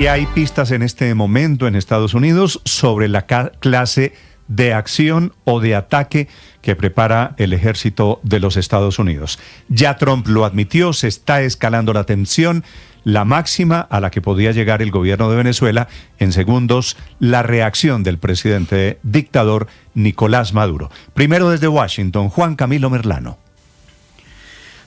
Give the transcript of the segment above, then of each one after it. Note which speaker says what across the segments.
Speaker 1: Y hay pistas en este momento en Estados Unidos sobre la clase de acción o de ataque que prepara el ejército de los Estados Unidos. Ya Trump lo admitió, se está escalando la tensión, la máxima a la que podía llegar el gobierno de Venezuela en segundos, la reacción del presidente dictador Nicolás Maduro. Primero desde Washington, Juan Camilo Merlano.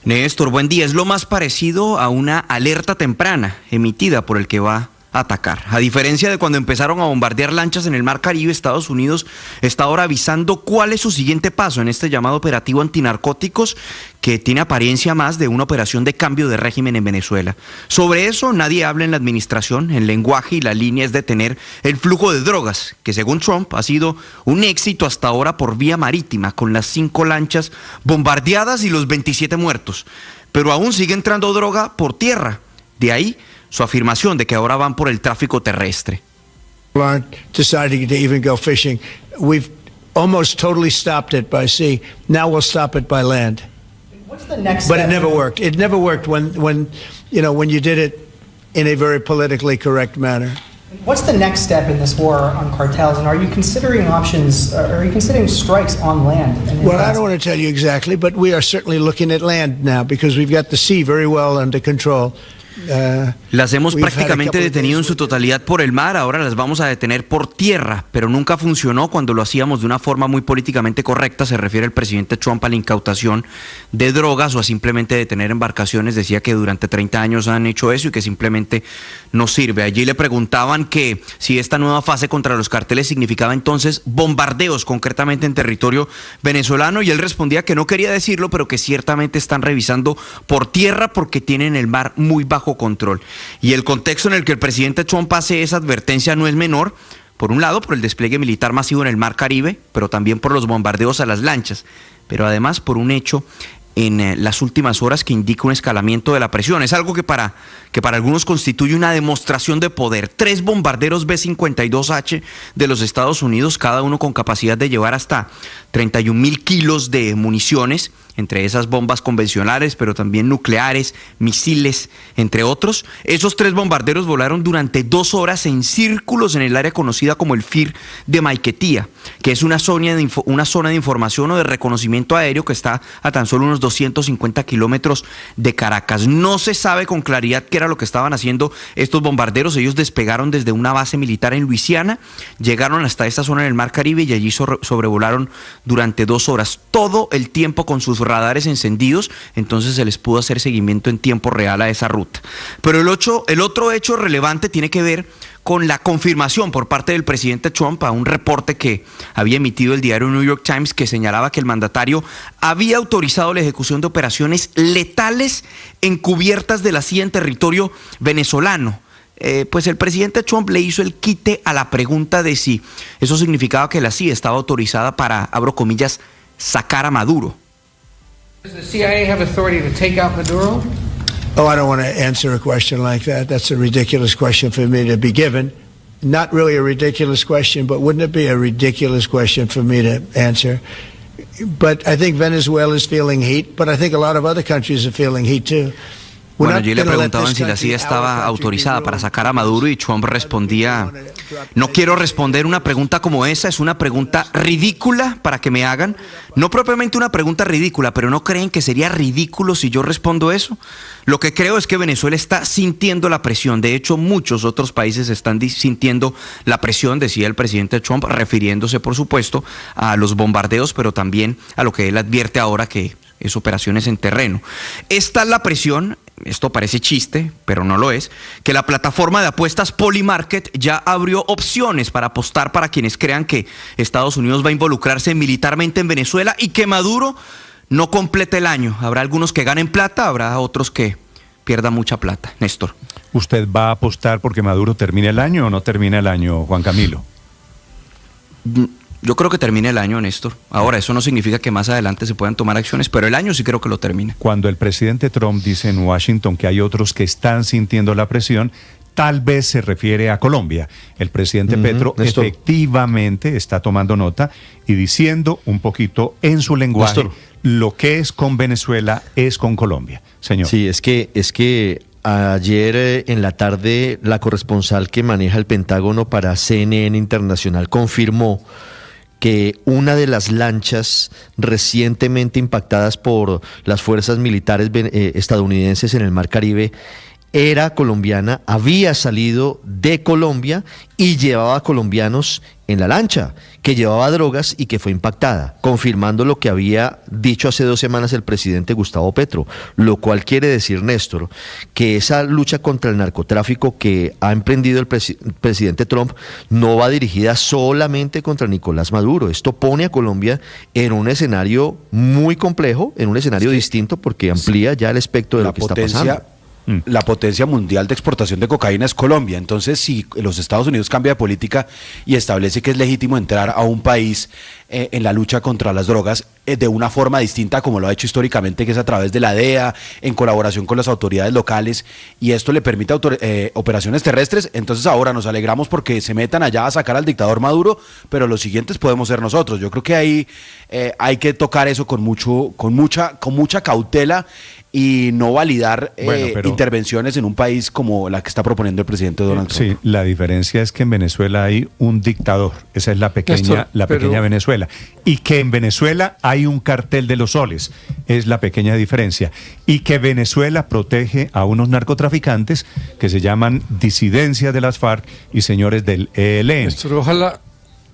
Speaker 2: Néstor, buen día. Es lo más parecido a una alerta temprana emitida por el que va a atacar. A diferencia de cuando empezaron a bombardear lanchas en el Mar Caribe, Estados Unidos está ahora avisando cuál es su siguiente paso en este llamado operativo antinarcóticos, que tiene apariencia más de una operación de cambio de régimen en Venezuela. Sobre eso nadie habla en la administración. El lenguaje y la línea es detener el flujo de drogas, que según Trump ha sido un éxito hasta ahora por vía marítima, con las 5 lanchas bombardeadas y los 27 muertos. Pero aún sigue entrando droga por tierra. De ahí su afirmación de que ahora van por el tráfico terrestre.
Speaker 3: Aren't deciding to even go fishing. We've almost totally stopped it by sea. Now we'll stop it by land.
Speaker 4: What's the next
Speaker 3: But
Speaker 4: step?
Speaker 3: it never worked. It never worked when you did it in a very politically correct manner.
Speaker 4: What's the next step in this war on cartels, and are you considering options? Are you considering strikes on land?
Speaker 3: Well, I don't want to tell you exactly, but we are certainly looking at land now because we've got the sea very well under control.
Speaker 2: Las hemos prácticamente detenido en su totalidad por el mar, ahora las vamos a detener por tierra, pero nunca funcionó cuando lo hacíamos de una forma muy políticamente correcta. Se refiere el presidente Trump a la incautación de drogas o a simplemente detener embarcaciones. Decía que durante 30 años han hecho eso y que simplemente no sirve. Allí le preguntaban que si esta nueva fase contra los carteles significaba entonces bombardeos concretamente en territorio venezolano, y él respondía que no quería decirlo, pero que ciertamente están revisando por tierra porque tienen el mar muy bajo control. Y el contexto en el que el presidente Trump hace esa advertencia no es menor, por un lado por el despliegue militar masivo en el Mar Caribe, pero también por los bombardeos a las lanchas, pero además por un hecho en las últimas horas que indica un escalamiento de la presión. Es algo que para algunos constituye una demostración de poder. 3 bombarderos B-52H de los Estados Unidos, cada uno con capacidad de llevar hasta 31.000 kilos de municiones, entre esas bombas convencionales, pero también nucleares, misiles, entre otros. Esos 3 bombarderos volaron durante 2 horas en círculos en el área conocida como el FIR de Maiquetía, que es una zona de información o de reconocimiento aéreo que está a tan solo unos 250 kilómetros de Caracas. No se sabe con claridad qué era lo que estaban haciendo estos bombarderos. Ellos despegaron desde una base militar en Luisiana, llegaron hasta esta zona del Mar Caribe y allí sobrevolaron durante 2 horas, todo el tiempo con sus radares encendidos. Entonces se les pudo hacer seguimiento en tiempo real a esa ruta. Pero el otro hecho relevante tiene que ver con la confirmación por parte del presidente Trump a un reporte que había emitido el diario New York Times, que señalaba que el mandatario había autorizado la ejecución de operaciones letales encubiertas de la CIA en territorio venezolano. Pues el presidente Trump le hizo el quite a la pregunta de si eso significaba que la CIA estaba autorizada para, abro comillas, sacar a Maduro.
Speaker 5: Does the CIA have authority to take out Maduro?
Speaker 3: Oh, I don't want to answer a question like that. That's a ridiculous question for me to be given. Not really a ridiculous question, but wouldn't it be a ridiculous question for me to answer? But I think Venezuela is feeling heat, but I think a lot of other countries are feeling heat too.
Speaker 2: Bueno, allí le preguntaban si la CIA estaba autorizada para sacar a Maduro y Trump respondía: no quiero responder una pregunta como esa, es una pregunta ridícula para que me hagan. No propiamente una pregunta ridícula, pero ¿no creen que sería ridículo si yo respondo eso? Lo que creo es que Venezuela está sintiendo la presión. De hecho, muchos otros países están sintiendo la presión, decía el presidente Trump, refiriéndose, por supuesto, a los bombardeos, pero también a lo que él advierte ahora, que es operaciones en terreno. Esta es la presión. Esto parece chiste, pero no lo es, que la plataforma de apuestas Polymarket ya abrió opciones para apostar para quienes crean que Estados Unidos va a involucrarse militarmente en Venezuela y que Maduro no complete el año. Habrá algunos que ganen plata, habrá otros que pierdan mucha plata. Néstor.
Speaker 1: ¿Usted va a apostar porque Maduro termine el año o no termine el año, Juan Camilo?
Speaker 2: Yo creo que termine el año, Néstor. Ahora, eso no significa que más adelante se puedan tomar acciones, pero el año sí creo que lo termina.
Speaker 1: Cuando el presidente Trump dice en Washington que hay otros que están sintiendo la presión, tal vez se refiere a Colombia. El presidente Petro
Speaker 6: Néstor,
Speaker 1: efectivamente está tomando nota y diciendo un poquito en su lenguaje,
Speaker 6: Néstor,
Speaker 1: lo que es con Venezuela es con Colombia. Señor.
Speaker 6: Sí, es que ayer en la tarde la corresponsal que maneja el Pentágono para CNN Internacional confirmó que una de las lanchas recientemente impactadas por las fuerzas militares estadounidenses en el Mar Caribe era colombiana, había salido de Colombia y llevaba colombianos en la lancha, que llevaba drogas y que fue impactada, confirmando lo que había dicho hace 2 semanas el presidente Gustavo Petro, lo cual quiere decir, Néstor, que esa lucha contra el narcotráfico que ha emprendido el presidente Trump no va dirigida solamente contra Nicolás Maduro. Esto pone a Colombia en un escenario muy complejo, en un escenario distinto, porque amplía ya el espectro de lo que está pasando.
Speaker 7: La potencia mundial de exportación de cocaína es Colombia. Entonces, si los Estados Unidos cambia de política y establece que es legítimo entrar a un país en la lucha contra las drogas de una forma distinta como lo ha hecho históricamente, que es a través de la DEA, en colaboración con las autoridades locales, y esto le permite operaciones terrestres, entonces ahora nos alegramos porque se metan allá a sacar al dictador Maduro, pero los siguientes podemos ser nosotros. Yo creo que ahí hay que tocar eso con mucha cautela y no validar intervenciones en un país como la que está proponiendo el presidente Donald Trump.
Speaker 1: Sí, la diferencia es que en Venezuela hay un dictador, esa es la pequeña Venezuela, y que en Venezuela hay un cartel de los soles, es la pequeña diferencia, y que Venezuela protege a unos narcotraficantes que se llaman disidencias de las FARC y señores del ELN.
Speaker 8: Néstor,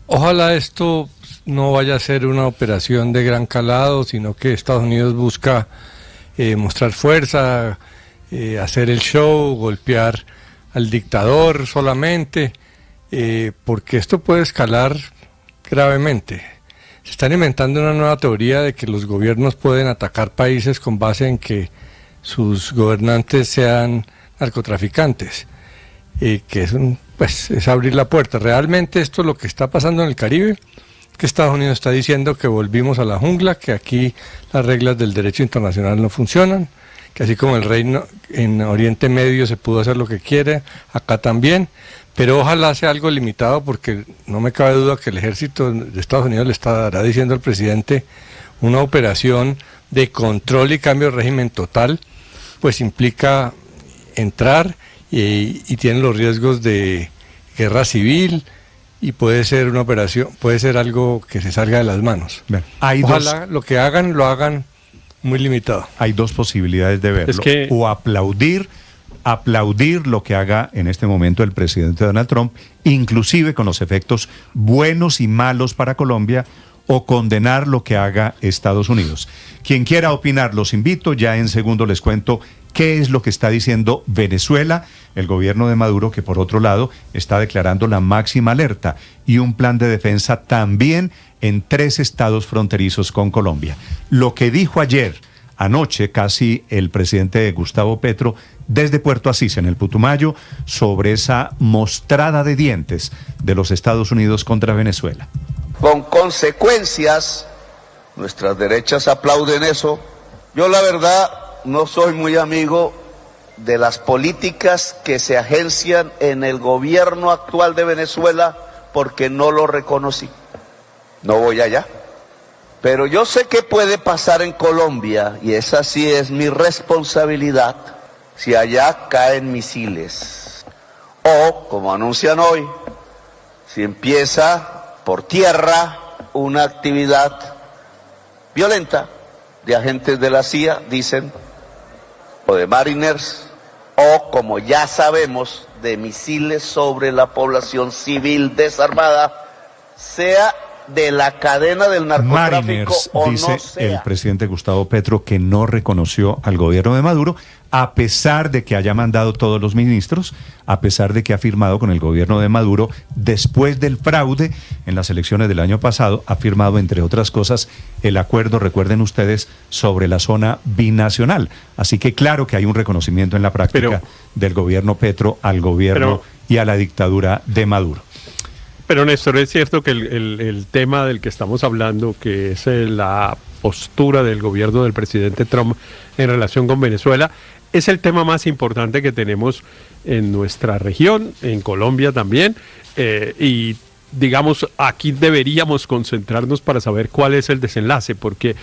Speaker 8: ojalá esto no vaya a ser una operación de gran calado, sino que Estados Unidos busca mostrar fuerza, hacer el show, golpear al dictador solamente, porque esto puede escalar gravemente. Se están inventando una nueva teoría de que los gobiernos pueden atacar países con base en que sus gobernantes sean narcotraficantes, que es abrir la puerta. Realmente esto es lo que está pasando en el Caribe, que Estados Unidos está diciendo que volvimos a la jungla, que aquí las reglas del derecho internacional no funcionan, que así como el reino en Oriente Medio se pudo hacer lo que quiere, acá también, pero ojalá sea algo limitado, porque no me cabe duda que el ejército de Estados Unidos le estará diciendo al presidente una operación de control y cambio de régimen total, pues implica entrar y tiene los riesgos de guerra civil, y puede ser una operación, puede ser algo que se salga de las manos. Bien, ojalá lo que hagan, lo hagan muy limitado.
Speaker 1: Hay 2 posibilidades de verlo, o aplaudir lo que haga en este momento el presidente Donald Trump, inclusive con los efectos buenos y malos para Colombia, o condenar lo que haga Estados Unidos. Quien quiera opinar, los invito. Ya en segundo les cuento qué es lo que está diciendo Venezuela, el gobierno de Maduro, que por otro lado está declarando la máxima alerta y un plan de defensa también en 3 estados fronterizos con Colombia. Lo que dijo anoche casi el presidente Gustavo Petro desde Puerto Asís, en el Putumayo, sobre esa mostrada de dientes de los Estados Unidos contra Venezuela.
Speaker 9: Con consecuencias, nuestras derechas aplauden eso. Yo la verdad no soy muy amigo de las políticas que se agencian en el gobierno actual de Venezuela porque no lo reconocí. No voy allá. Pero yo sé qué puede pasar en Colombia y esa sí es mi responsabilidad si allá caen misiles. O, como anuncian hoy, si empieza por tierra una actividad violenta de agentes de la CIA, dicen, o de mariners, o como ya sabemos, de misiles sobre la población civil desarmada, sea de la cadena del narcotráfico
Speaker 1: Mariners,
Speaker 9: o
Speaker 1: dice
Speaker 9: no sea.
Speaker 1: el presidente Gustavo Petro, que no reconoció al gobierno de Maduro, a pesar de que haya mandado todos los ministros, a pesar de que ha firmado con el gobierno de Maduro, después del fraude en las elecciones del año pasado, ha firmado, entre otras cosas, el acuerdo, recuerden ustedes, sobre la zona binacional. Así que claro que hay un reconocimiento en la práctica del gobierno Petro al gobierno y a la dictadura de Maduro.
Speaker 10: Pero Néstor, es cierto que el tema del que estamos hablando, que es la postura del gobierno del presidente Trump en relación con Venezuela, es el tema más importante que tenemos en nuestra región, en Colombia también, y digamos, aquí deberíamos concentrarnos para saber cuál es el desenlace, porque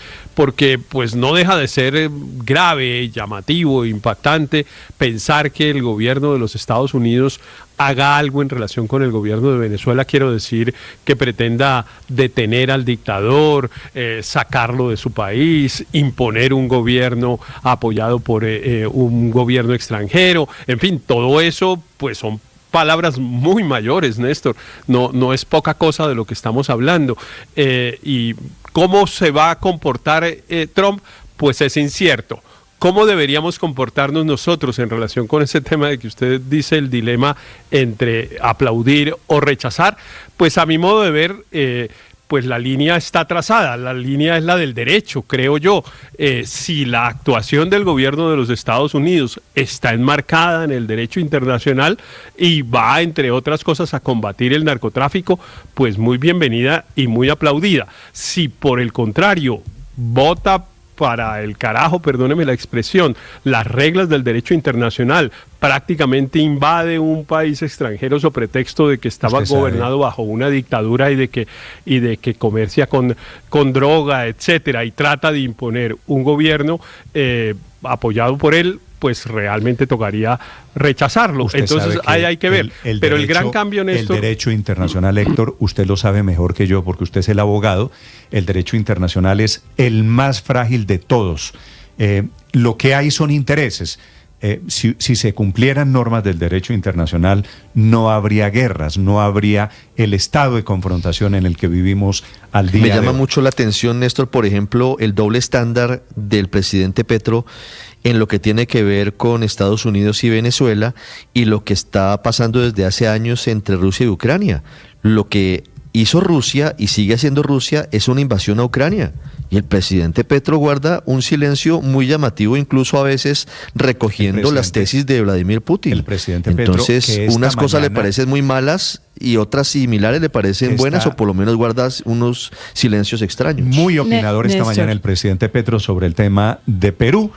Speaker 10: pues no deja de ser grave, llamativo, impactante pensar que el gobierno de los Estados Unidos haga algo en relación con el gobierno de Venezuela. Quiero decir, que pretenda detener al dictador, sacarlo de su país, imponer un gobierno apoyado por un gobierno extranjero, en fin, todo eso pues son palabras muy mayores, Néstor. No es poca cosa de lo que estamos hablando. Y cómo se va a comportar Trump, pues es incierto. ¿Cómo deberíamos comportarnos nosotros en relación con ese tema de que usted dice el dilema entre aplaudir o rechazar? Pues a mi modo de ver, pues la línea está trazada, la línea es la del derecho, creo yo. Si la actuación del gobierno de los Estados Unidos está enmarcada en el derecho internacional y va, entre otras cosas, a combatir el narcotráfico, pues muy bienvenida y muy aplaudida. Si por el contrario vota para el carajo, perdóneme la expresión, las reglas del derecho internacional, prácticamente invade un país extranjero sobre pretexto de que estaba gobernado bajo una dictadura y de que comercia con droga, etcétera, y trata de imponer un gobierno apoyado por él, pues realmente tocaría rechazarlo.
Speaker 1: Usted
Speaker 10: entonces ahí hay que ver. Pero el gran cambio, Néstor...
Speaker 1: El derecho internacional, Héctor, usted lo sabe mejor que yo porque usted es el abogado. El derecho internacional es el más frágil de todos. Lo que hay son intereses. Si se cumplieran normas del derecho internacional, no habría guerras, no habría el estado de confrontación en el que vivimos al día de hoy.
Speaker 6: Me llama mucho la atención, Néstor, por ejemplo, el doble estándar del presidente Petro en lo que tiene que ver con Estados Unidos y Venezuela y lo que está pasando desde hace años entre Rusia y Ucrania. Lo que hizo Rusia y sigue haciendo Rusia es una invasión a Ucrania. Y el presidente Petro guarda un silencio muy llamativo, incluso a veces recogiendo las tesis de Vladimir Putin.
Speaker 1: El presidente Petro,
Speaker 6: entonces, unas cosas le parecen muy malas y otras similares le parecen buenas, o por lo menos guarda unos silencios extraños.
Speaker 1: Muy opinador esta mañana el presidente Petro sobre el tema de Perú.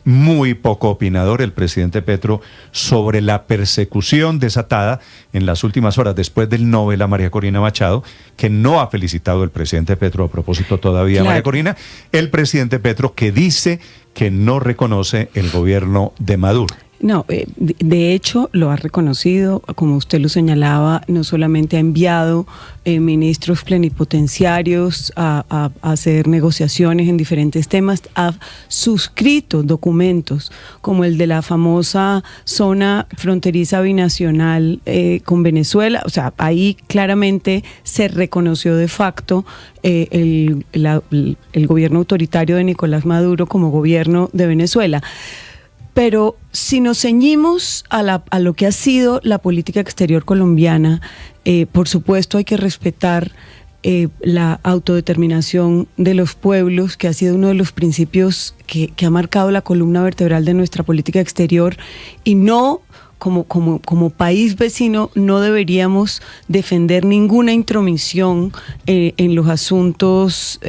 Speaker 1: Muy poco opinador el presidente Petro sobre la persecución desatada en las últimas horas después del Nobel a María Corina Machado, que no ha felicitado el presidente Petro a propósito todavía, María Corina. El presidente Petro que dice que no reconoce el gobierno de Maduro.
Speaker 11: No, de hecho lo ha reconocido, como usted lo señalaba, no solamente ha enviado ministros plenipotenciarios a hacer negociaciones en diferentes temas, ha suscrito documentos como el de la famosa zona fronteriza binacional con Venezuela. O sea, ahí claramente se reconoció de facto el gobierno autoritario de Nicolás Maduro como gobierno de Venezuela. Pero si nos ceñimos a lo que ha sido la política exterior colombiana, por supuesto hay que respetar la autodeterminación de los pueblos, que ha sido uno de los principios que ha marcado la columna vertebral de nuestra política exterior, y no... Como país vecino no deberíamos defender ninguna intromisión en los asuntos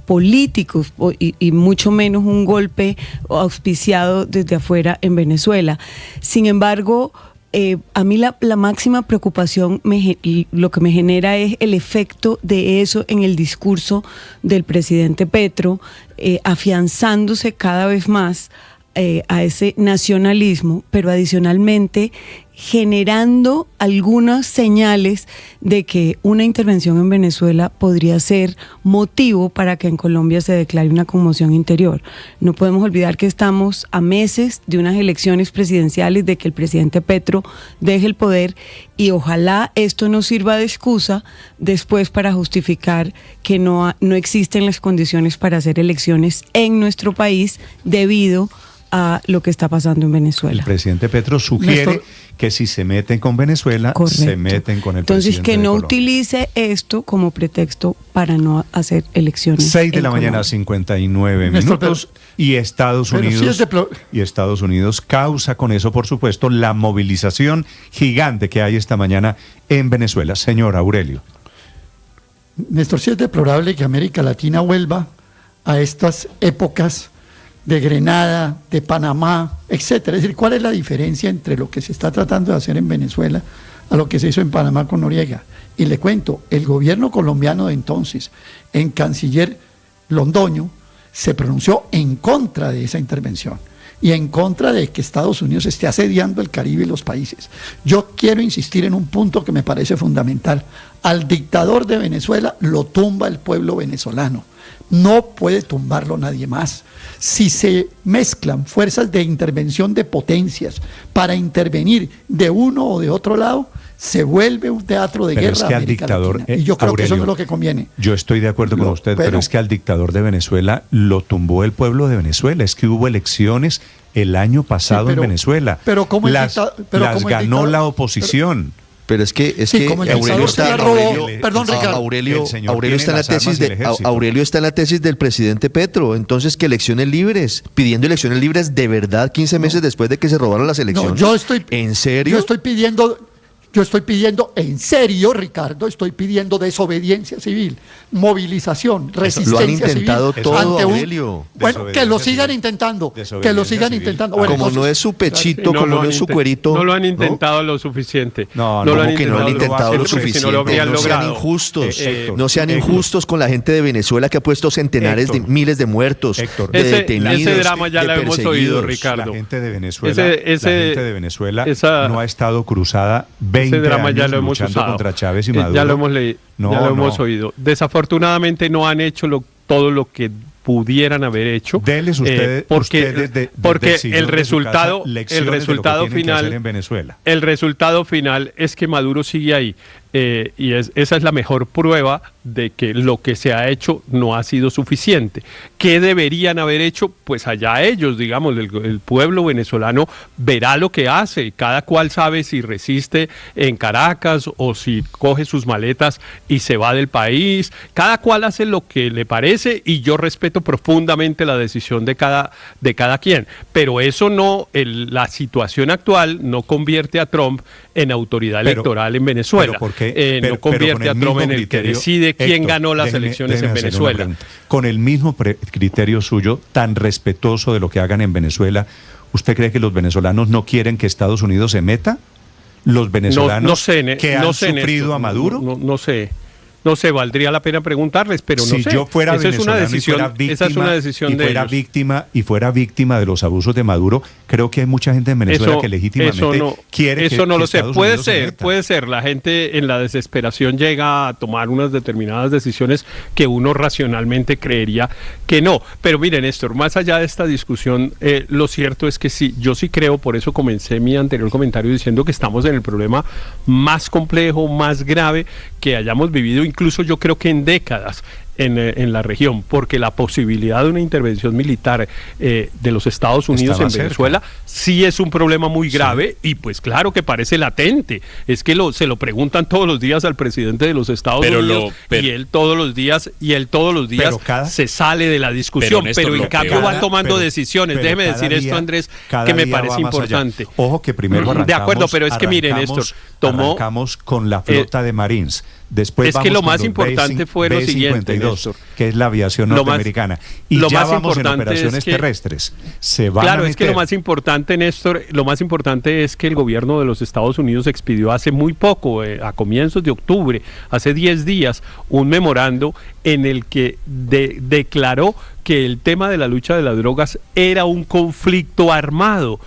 Speaker 11: políticos y mucho menos un golpe auspiciado desde afuera en Venezuela. Sin embargo, a mí la máxima preocupación, lo que me genera es el efecto de eso en el discurso del presidente Petro, afianzándose cada vez más a ese nacionalismo, pero adicionalmente generando algunas señales de que una intervención en Venezuela podría ser motivo para que en Colombia se declare una conmoción interior. No podemos olvidar que estamos a meses de unas elecciones presidenciales, de que el presidente Petro deje el poder, y ojalá esto no sirva de excusa después para justificar que no existen las condiciones para hacer elecciones en nuestro país debido a lo que está pasando en Venezuela.
Speaker 1: El presidente Petro sugiere que si se meten con Venezuela, se meten con el
Speaker 11: Entonces,
Speaker 1: presidente
Speaker 11: que no
Speaker 1: de Colombia.
Speaker 11: Utilice esto como pretexto para no hacer elecciones.
Speaker 1: 6 de la
Speaker 11: Colombia.
Speaker 1: mañana, 59 minutos, y Estados Unidos causa con eso, por supuesto, la movilización gigante que hay esta mañana en Venezuela. Señor Aurelio.
Speaker 12: Néstor, sí es deplorable que América Latina vuelva a estas épocas de Grenada, de Panamá, etcétera. Es decir, ¿cuál es la diferencia entre lo que se está tratando de hacer en Venezuela a lo que se hizo en Panamá con Noriega. Y le cuento, el gobierno colombiano de entonces, en canciller Londoño, se pronunció en contra de esa intervención y en contra de que Estados Unidos esté asediando el Caribe y los países. Yo quiero insistir en un punto que me parece fundamental. Al dictador de Venezuela lo tumba el pueblo venezolano. No puede tumbarlo nadie más. Si se mezclan fuerzas de intervención de potencias para intervenir de uno o de otro lado, se vuelve un teatro de
Speaker 1: pero
Speaker 12: guerra.
Speaker 1: Es que al dictador,
Speaker 12: y yo creo
Speaker 1: Aurelio,
Speaker 12: que eso es lo que conviene.
Speaker 1: Yo estoy de acuerdo con usted, pero es que al dictador de Venezuela lo tumbó el pueblo de Venezuela. Es que hubo elecciones el año pasado en Venezuela.
Speaker 12: Pero como
Speaker 1: las ganó la oposición.
Speaker 6: Pero es que Aurelio está en la tesis Aurelio está en la tesis del presidente Petro. Entonces, que elecciones libres, pidiendo elecciones libres de verdad 15 meses después de que se robaron las elecciones. ¿En serio?
Speaker 12: Yo estoy pidiendo, en serio, Ricardo, estoy pidiendo desobediencia civil, movilización, resistencia
Speaker 6: lo han intentado
Speaker 12: civil.
Speaker 6: todo,
Speaker 12: ante
Speaker 6: Aurelio.
Speaker 12: Bueno, que lo sigan intentando, que lo sigan intentando. Bueno,
Speaker 6: como no es su pechito, como no es su cuerito.
Speaker 10: No lo han intentado lo suficiente.
Speaker 6: No lo han intentado lo suficiente. No sean injustos. No sean injustos con la gente de Venezuela que ha puesto centenares de miles de muertos, de detenidos,
Speaker 10: ese drama ya
Speaker 6: de
Speaker 10: lo hemos oído, Ricardo.
Speaker 1: La gente de Venezuela, no ha estado cruzada 20
Speaker 10: drama
Speaker 1: años
Speaker 10: ya lo hemos
Speaker 1: luchando
Speaker 10: usado.
Speaker 1: Contra Chávez y Maduro.
Speaker 10: Ya lo hemos leído, ya lo hemos oído. Desafortunadamente no han hecho todo lo que pudieran haber hecho.
Speaker 1: Deles ustedes,
Speaker 10: porque el resultado final
Speaker 1: en Venezuela.
Speaker 10: El resultado final es que Maduro sigue ahí. Y esa es la mejor prueba de que lo que se ha hecho no ha sido suficiente. ¿Qué deberían haber hecho? Pues allá ellos, digamos, el pueblo venezolano verá lo que hace. Cada cual sabe si resiste en Caracas o si coge sus maletas y se va del país. Cada cual hace lo que le parece y yo respeto profundamente la decisión de cada quien. Pero eso no, la situación actual no convierte a Trump en autoridad electoral en Venezuela. No convierte a Trump en el que decide quién ganó las elecciones en Venezuela.
Speaker 1: Con el mismo criterio suyo, tan respetuoso de lo que hagan en Venezuela, ¿usted cree que los venezolanos no quieren que Estados Unidos se meta? ¿Los venezolanos que han sufrido a Maduro?
Speaker 10: No sé, valdría la pena preguntarles, pero no sé.
Speaker 1: Si yo fuera venezolano y fuera víctima de los abusos de Maduro, creo que hay mucha gente en Venezuela que legítimamente quiere
Speaker 10: eso no lo sé.
Speaker 1: Puede
Speaker 10: ser. La gente en la desesperación llega a tomar unas determinadas decisiones que uno racionalmente creería que no. Pero miren, Néstor, más allá de esta discusión, lo cierto es que sí, yo sí creo, por eso comencé mi anterior comentario diciendo que estamos en el problema más complejo, más grave que hayamos vivido, incluso yo creo que en décadas en la región, porque la posibilidad de una intervención militar de los Estados Unidos en Venezuela sí es un problema muy grave y pues claro que parece latente. Es que se lo preguntan todos los días al presidente de los Estados Unidos y él todos los días se sale de la discusión, pero en cambio va tomando decisiones. Déjeme decir esto, Andrés, que me parece importante.
Speaker 1: Allá. Ojo que primero arrancamos,
Speaker 10: de acuerdo, pero es que miren, Néstor,
Speaker 1: arrancamos con la flota de Marines. Después
Speaker 10: es que lo más importante fue lo siguiente, Néstor,
Speaker 1: que es la aviación norteamericana. Y ya vamos en operaciones terrestres.
Speaker 10: Claro, es que lo más importante, Néstor, es que el gobierno de los Estados Unidos expidió hace muy poco, a comienzos de octubre, hace 10 días, un memorando en el que declaró que el tema de la lucha de las drogas era un conflicto armado,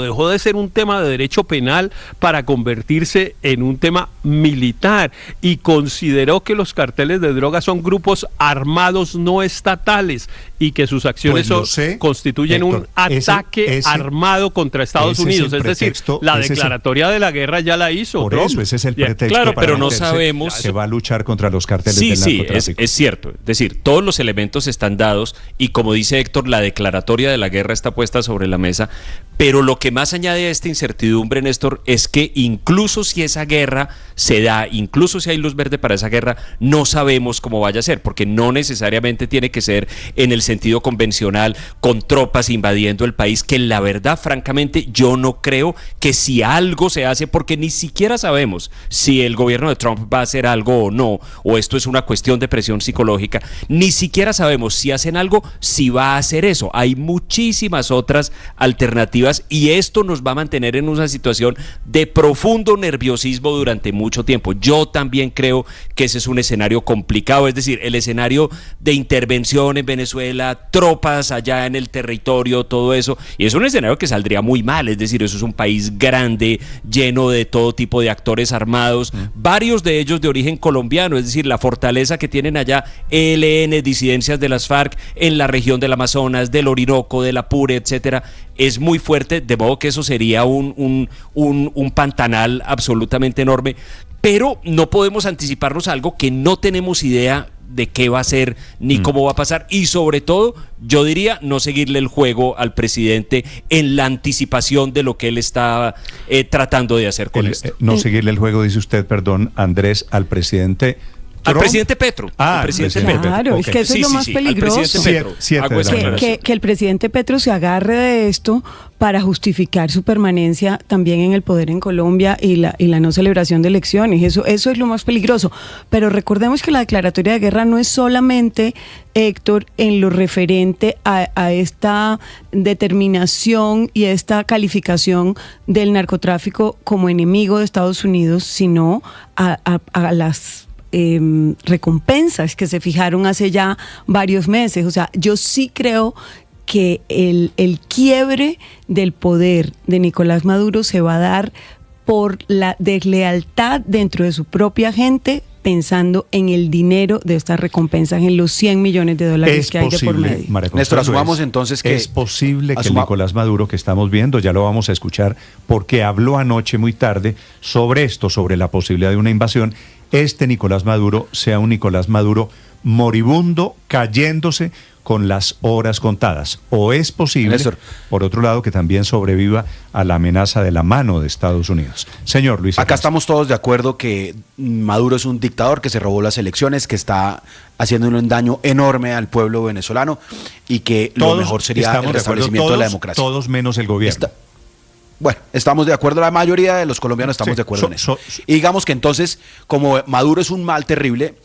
Speaker 10: dejó de ser un tema de derecho penal para convertirse en un tema militar y consideró que los carteles de drogas son grupos armados no estatales y que sus acciones constituyen un ataque armado contra Estados Unidos, es decir, la declaratoria de la guerra ya la hizo.
Speaker 1: Por eso, ese es el pretexto.
Speaker 13: Claro, pero no sabemos.
Speaker 1: Se va a luchar contra los carteles del narcotráfico.
Speaker 13: Es cierto, es decir, todos los elementos están dados y como dice Héctor, la declaratoria de la guerra está puesta sobre la mesa, pero lo que más añade a esta incertidumbre, Néstor, es que incluso si esa guerra se da, incluso si hay luz verde para esa guerra, no sabemos cómo vaya a ser, porque no necesariamente tiene que ser en el sentido convencional, con tropas invadiendo el país, que la verdad, francamente, yo no creo que si algo se hace, porque ni siquiera sabemos si el gobierno de Trump va a hacer algo o no, o esto es una cuestión de presión psicológica, ni siquiera sabemos si hacen algo, si va a hacer eso. Hay muchísimas otras alternativas defensivas, y esto nos va a mantener en una situación de profundo nerviosismo durante mucho tiempo. Yo también creo que ese es un escenario complicado, es decir, el escenario de intervención en Venezuela, tropas allá en el territorio, todo eso, y es un escenario que saldría muy mal, es decir, eso es un país grande, lleno de todo tipo de actores armados, varios de ellos de origen colombiano, es decir, la fortaleza que tienen allá ELN, disidencias de las FARC en la región del Amazonas, del Orinoco, del Apure, etcétera, es muy fuerte, de modo que eso sería un pantanal absolutamente enorme, pero no podemos anticiparnos a algo que no tenemos idea de qué va a ser ni cómo va a pasar, y sobre todo, yo diría, no seguirle el juego al presidente en la anticipación de lo que él está tratando de hacer con esto.
Speaker 1: No seguirle el juego, dice usted, perdón, Andrés, al presidente
Speaker 13: Al presidente Petro.
Speaker 1: Al presidente Petro.
Speaker 11: Claro, es que eso es lo más peligroso. Que el presidente Petro se agarre de esto para justificar su permanencia también en el poder en Colombia y la no celebración de elecciones. Eso es lo más peligroso. Pero recordemos que la declaratoria de guerra no es solamente, Héctor, en lo referente a esta determinación y esta calificación del narcotráfico como enemigo de Estados Unidos, sino a las recompensas que se fijaron hace ya varios meses. O sea, yo sí creo que el quiebre del poder de Nicolás Maduro se va a dar por la deslealtad dentro de su propia gente, pensando en el dinero de estas recompensas, en los $100 millones que hay de por medio.
Speaker 7: Néstor, asumamos entonces que...
Speaker 1: Es posible que Nicolás Maduro, que estamos viendo, ya lo vamos a escuchar, porque habló anoche muy tarde sobre esto, sobre la posibilidad de una invasión, Nicolás Maduro sea un Nicolás Maduro moribundo, cayéndose con las horas contadas. O es posible, Néstor, por otro lado, que también sobreviva a la amenaza de la mano de Estados Unidos. Señor Luis.
Speaker 7: Acá estamos todos de acuerdo que Maduro es un dictador que se robó las elecciones, que está haciendo un daño enorme al pueblo venezolano y que lo mejor sería el restablecimiento de la democracia.
Speaker 1: Todos menos el gobierno.
Speaker 7: Bueno, estamos de acuerdo, la mayoría de los colombianos estamos de acuerdo en eso. Y digamos que entonces, como Maduro es un mal terrible,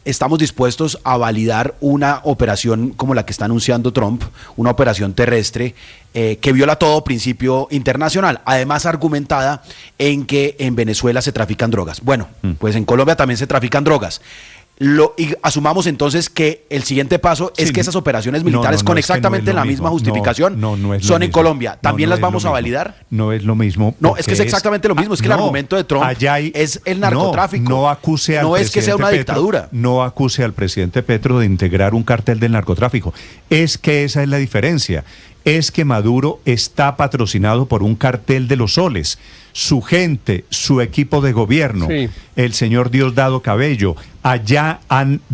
Speaker 7: estamos dispuestos a validar una operación como la que está anunciando Trump, una operación terrestre que viola todo principio internacional, además argumentada en que en Venezuela se trafican drogas. Bueno, pues en Colombia también se trafican drogas. Y asumamos entonces que el siguiente paso es que esas operaciones militares con exactamente la misma justificación son en Colombia. ¿También las vamos a validar?
Speaker 1: No es lo mismo.
Speaker 7: No, es que es exactamente lo mismo. Es que el argumento de Trump es el narcotráfico.
Speaker 1: No acuse al
Speaker 7: es que sea una dictadura.
Speaker 1: No acuse al presidente Petro de integrar un cartel del narcotráfico. Es que esa es la diferencia. Es que Maduro está patrocinado por un cartel de los soles. Su gente, su equipo de gobierno, el señor Diosdado Cabello, allá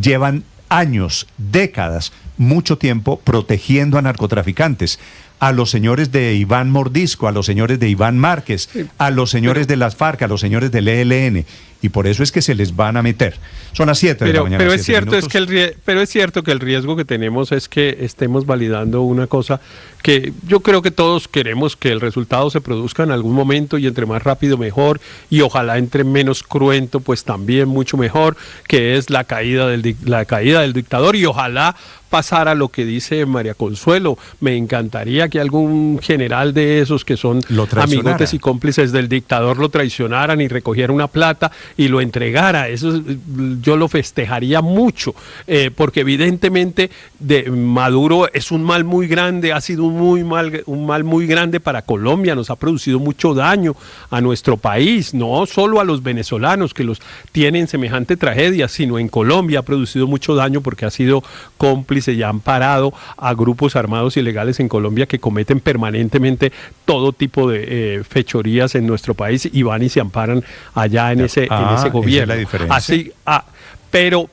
Speaker 1: llevan años, décadas, mucho tiempo protegiendo a narcotraficantes. A los señores de Iván Mordisco, a los señores de Iván Márquez, a los señores de las FARC, a los señores del ELN, y por eso es que se les van a meter. Son las 7 de la mañana.
Speaker 10: Pero es cierto que el riesgo que tenemos es que estemos validando una cosa que yo creo que todos queremos que el resultado se produzca en algún momento, y entre más rápido mejor, y ojalá entre menos cruento pues también mucho mejor, que es la caída del dictador, y ojalá pasara lo que dice María Consuelo. Me encantaría que algún general de esos que son amigotes y cómplices del dictador lo traicionaran y recogiera una plata y lo entregara. Eso yo lo festejaría mucho, porque evidentemente Maduro es un mal muy grande, ha sido un mal muy grande para Colombia, nos ha producido mucho daño a nuestro país, no solo a los venezolanos que los tienen semejante tragedia, sino en Colombia ha producido mucho daño porque ha sido cómplice y han parado a grupos armados ilegales en Colombia que cometen permanentemente todo tipo de fechorías en nuestro país y van y se amparan allá en ese gobierno.
Speaker 1: Esa es la diferencia.
Speaker 10: Pero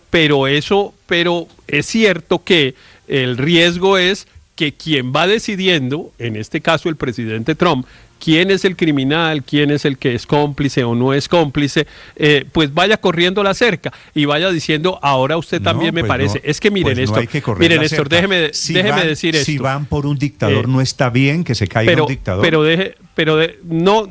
Speaker 10: es cierto que el riesgo es que quien va decidiendo, en este caso el presidente Trump, quién es el criminal, quién es el que es cómplice o no es cómplice, pues vaya corriendo la cerca y vaya diciendo, ahora usted también me parece. Es que miren esto, miren Néstor, déjeme decir esto.
Speaker 1: Si van por un dictador, no está bien que se caiga un dictador.
Speaker 10: No,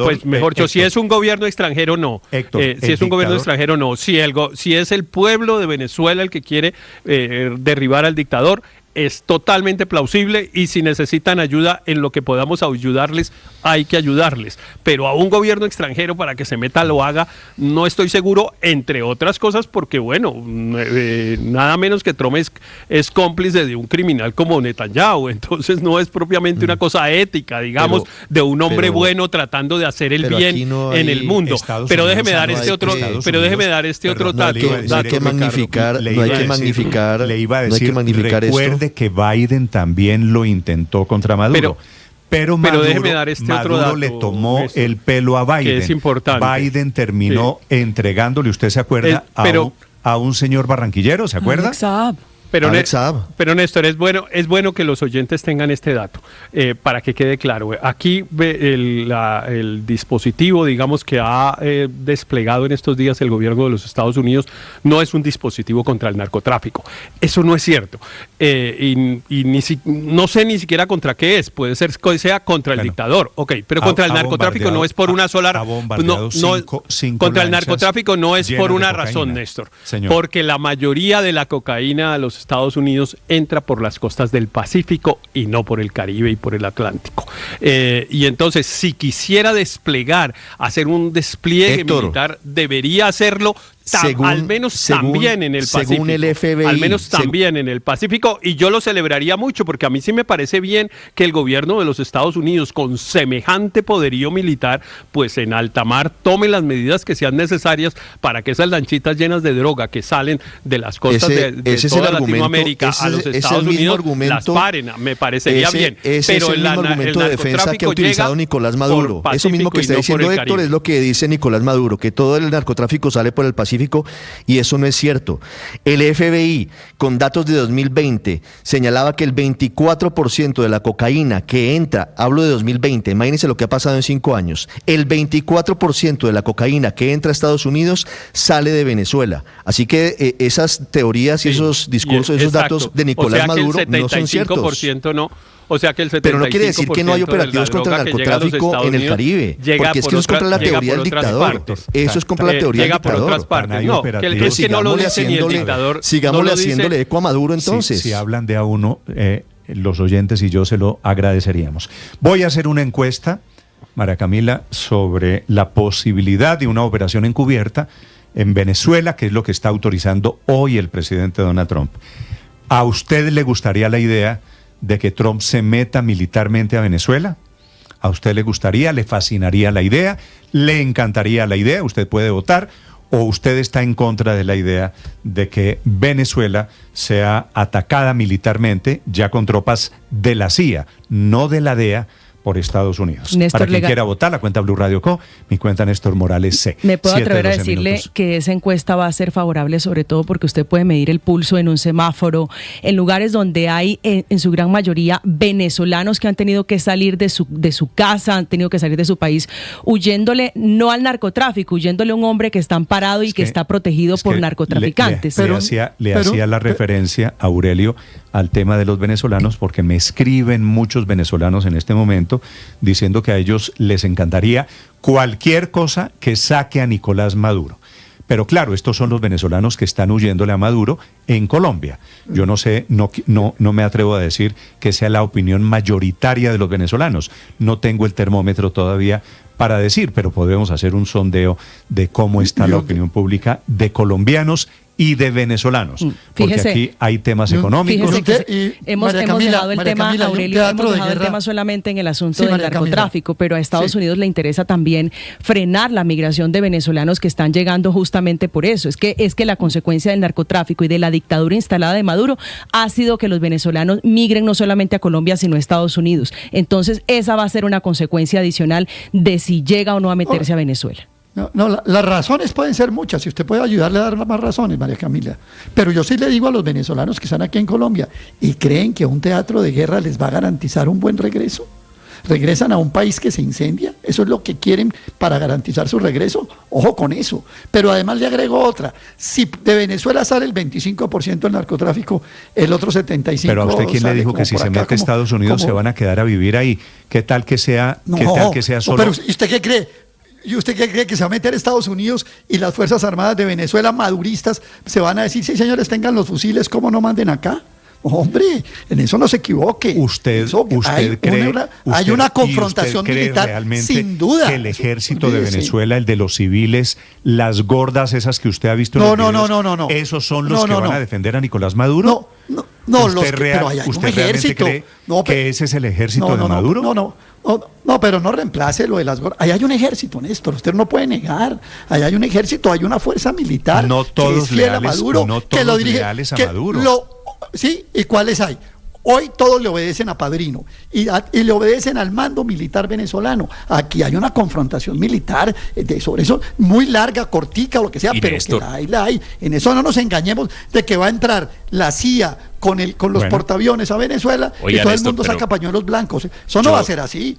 Speaker 10: pues mejor dicho, si es un gobierno extranjero, no.
Speaker 1: Héctor,
Speaker 10: si es un gobierno extranjero, no. Si es el pueblo de Venezuela el que quiere derribar al dictador, es totalmente plausible y si necesitan ayuda en lo que podamos ayudarles, hay que ayudarles. Pero a un gobierno extranjero para que se meta lo haga, no estoy seguro, entre otras cosas, porque bueno, nada menos que Trump es cómplice de un criminal como Netanyahu, entonces no es propiamente una cosa ética, digamos, de un hombre bueno tratando de hacer el bien en el mundo. Pero déjeme dar este otro dato.
Speaker 6: No hay que magnificar,
Speaker 1: le iba a decir, recuerde que Biden también lo intentó contra Maduro. Pero
Speaker 10: déjeme dar este otro dato,
Speaker 1: le tomó el pelo a Biden.
Speaker 10: Que es importante.
Speaker 1: Biden terminó entregándole, ¿usted se acuerda? A un señor barranquillero, ¿se acuerda?
Speaker 10: Pero Néstor, es bueno que los oyentes tengan este dato, para que quede claro. Aquí el dispositivo, digamos, que ha desplegado en estos días el gobierno de los Estados Unidos no es un dispositivo contra el narcotráfico. Eso no es cierto. No sé ni siquiera contra qué es. Puede ser que sea contra el dictador, pero contra el narcotráfico no es por una sola contra el narcotráfico no es por una razón, Néstor. Señor. Porque la mayoría de la cocaína de los Estados Unidos entra por las costas del Pacífico y no por el Caribe y por el Atlántico. Y entonces, si quisiera hacer un despliegue militar, debería hacerlo al menos también en el Pacífico.
Speaker 6: Según el FBI,
Speaker 10: al menos también en el Pacífico, y yo lo celebraría mucho, porque a mí sí me parece bien que el gobierno de los Estados Unidos, con semejante poderío militar, pues en alta mar tome las medidas que sean necesarias para que esas lanchitas llenas de droga que salen de las costas de toda Latinoamérica a los Estados Unidos las paren. Me parecería bien.
Speaker 6: Pero el mismo argumento de defensa que ha utilizado Nicolás Maduro. Eso mismo que está diciendo Héctor es lo que dice Nicolás Maduro, que todo el narcotráfico sale por el Pacífico, y eso no es cierto. El FBI, con datos de 2020, señalaba que el 24% de la cocaína que entra, hablo de 2020, imagínense lo que ha pasado en 5 años, el 24% de la cocaína que entra a Estados Unidos sale de Venezuela. Así que esas teorías y esos discursos, esos datos de Nicolás Maduro no son ciertos.
Speaker 10: O sea que el 75%
Speaker 6: pero no quiere decir que no hay operativos contra el narcotráfico en el Caribe, porque es que eso es contra la teoría del dictador. Eso es contra la teoría del dictador.
Speaker 10: No, es que no lo dice ni el dictador.
Speaker 6: Sigámosle haciéndole eco a Maduro entonces.
Speaker 1: Si hablan de a uno, los oyentes y yo se lo agradeceríamos. Voy a hacer una encuesta, María Camila, sobre la posibilidad de una operación encubierta en Venezuela, que es lo que está autorizando hoy el presidente Donald Trump. ¿A usted le gustaría la idea de que Trump se meta militarmente a Venezuela? ¿A usted le gustaría, le fascinaría la idea, le encantaría la idea? Usted puede votar. ¿O usted está en contra de la idea de que Venezuela sea atacada militarmente, ya con tropas de la CIA, no de la DEA, por Estados Unidos?
Speaker 14: Néstor,
Speaker 1: para quien quiera votar, la cuenta Blue Radio Co, mi cuenta Néstor Morales C.
Speaker 14: Me puedo atrever a decirle que esa encuesta va a ser favorable, sobre todo porque usted puede medir el pulso en un semáforo, en lugares donde hay en su gran mayoría venezolanos que han tenido que salir de su casa, han tenido que salir de su país, huyéndole no al narcotráfico, huyéndole a un hombre que está amparado y que está protegido por narcotraficantes.
Speaker 1: Le hacía la referencia, Aurelio, al tema de los venezolanos, porque me escriben muchos venezolanos en este momento diciendo que a ellos les encantaría cualquier cosa que saque a Nicolás Maduro. Pero claro, estos son los venezolanos que están huyéndole a Maduro en Colombia. Yo no sé, no me atrevo a decir que sea la opinión mayoritaria de los venezolanos. No tengo el termómetro todavía para decir, pero podemos hacer un sondeo de cómo está la opinión pública de colombianos y de venezolanos, porque aquí hay temas económicos.
Speaker 14: Hemos dejado el tema, Aurelio, hemos dejado el tema solamente en el asunto del narcotráfico, pero a Estados Unidos le interesa también frenar la migración de venezolanos que están llegando justamente por eso. Es que la consecuencia del narcotráfico y de la dictadura instalada de Maduro ha sido que los venezolanos migren no solamente a Colombia, sino a Estados Unidos. Entonces, esa va a ser una consecuencia adicional de si llega o no a meterse a Venezuela.
Speaker 12: No, las razones pueden ser muchas, y usted puede ayudarle a dar más razones, María Camila. Pero yo sí le digo a los venezolanos que están aquí en Colombia y creen que un teatro de guerra les va a garantizar un buen regreso. ¿Regresan a un país que se incendia? ¿Eso es lo que quieren para garantizar su regreso? Ojo con eso. Pero además le agrego otra. Si de Venezuela sale el 25% del narcotráfico, el otro 75%.
Speaker 1: Pero a usted, ¿quién le dijo que si se mete a Estados Unidos se van a quedar a vivir ahí? ¿Qué tal que sea solo?
Speaker 12: Pero ¿usted qué cree? ¿Y usted qué cree? ¿Que se va a meter a Estados Unidos y las Fuerzas Armadas de Venezuela maduristas se van a decir, sí señores, tengan los fusiles, ¿cómo no manden acá? Hombre, en eso no se equivoque.
Speaker 1: ¿Usted
Speaker 12: hay una confrontación militar,
Speaker 1: realmente
Speaker 12: sin duda.
Speaker 1: Que el ejército de Venezuela, el de los civiles, las gordas esas que usted ha visto en los videos,
Speaker 12: no.
Speaker 1: ¿esos son los que van a defender a Nicolás Maduro?
Speaker 12: No, pero hay un ejército.
Speaker 1: ¿Cree que ese es el ejército de Maduro?
Speaker 12: No, pero no reemplace lo de las gordas. Ahí hay un ejército, Néstor, usted no puede negar. Ahí hay un ejército, hay una fuerza militar.
Speaker 1: No todos leales a Maduro.
Speaker 12: Sí, ¿y cuáles hay? Hoy todos le obedecen a Padrino y le obedecen al mando militar venezolano. Aquí hay una confrontación militar sobre eso, muy larga, cortica o lo que sea, pero Néstor, que la hay. En eso no nos engañemos de que va a entrar la CIA con los portaaviones a Venezuela y todo el mundo saca pañuelos blancos. Eso no va a ser así.